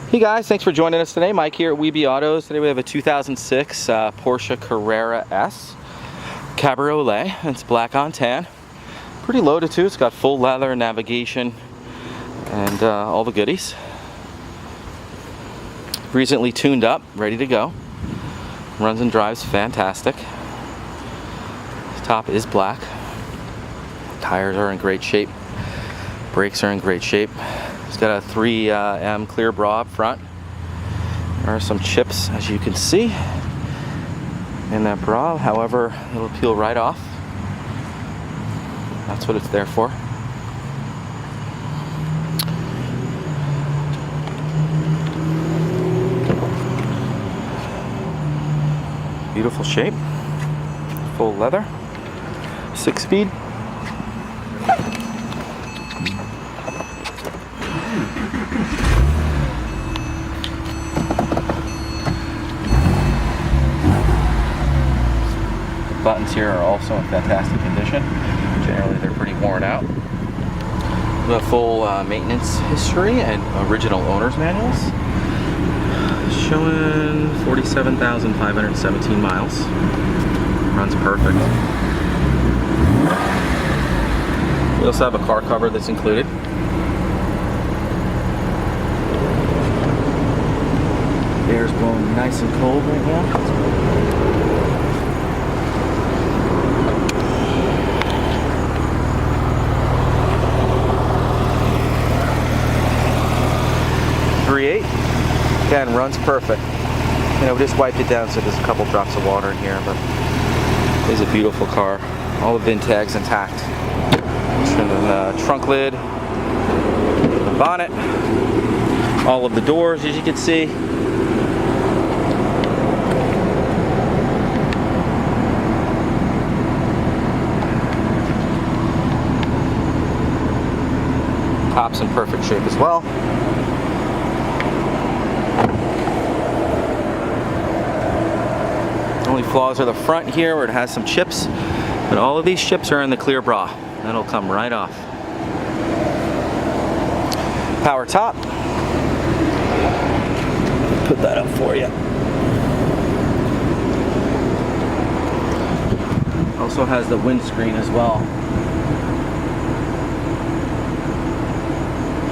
Hey guys, thanks for joining us today. Mike here at WeBe Autos. Today we have a 2006 Porsche Carrera S Cabriolet. It's black on tan. Pretty loaded too. It's got full leather, navigation, and all the goodies. Recently tuned up, ready to go. Runs and drives fantastic. Top is black. Tires are in great shape. Brakes are in great shape. It's got a 3M clear bra up front. There are some chips, as you can see, in that bra. However, it'll peel right off. That's what it's there for. Beautiful shape. Full leather. 6-speed. Buttons here are also in fantastic condition. Generally, they're pretty worn out. We have full maintenance history and original owner's manuals. Showing 47,517 miles. Runs perfect. We also have a car cover that's included. Air's blowing nice and cold right now. Again, runs perfect. You know, we just wiped it down, so there's a couple drops of water in here, but it is a beautiful car. All the VIN tags intact. And then the trunk lid, the bonnet, all of the doors, as you can see. Top's in perfect shape as well. Only flaws are the front here where it has some chips, but all of these chips are in the clear bra. That'll come right off. Power top. Put that up for you. Also has the windscreen as well.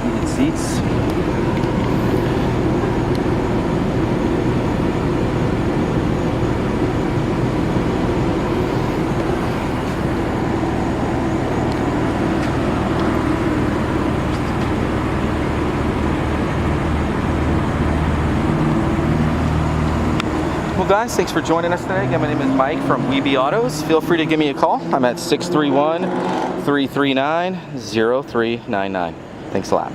Heated seats. Well guys, thanks for joining us today. Again, my name is Mike from WeBe Autos. Feel free to give me a call. I'm at 631-339-0399. Thanks a lot.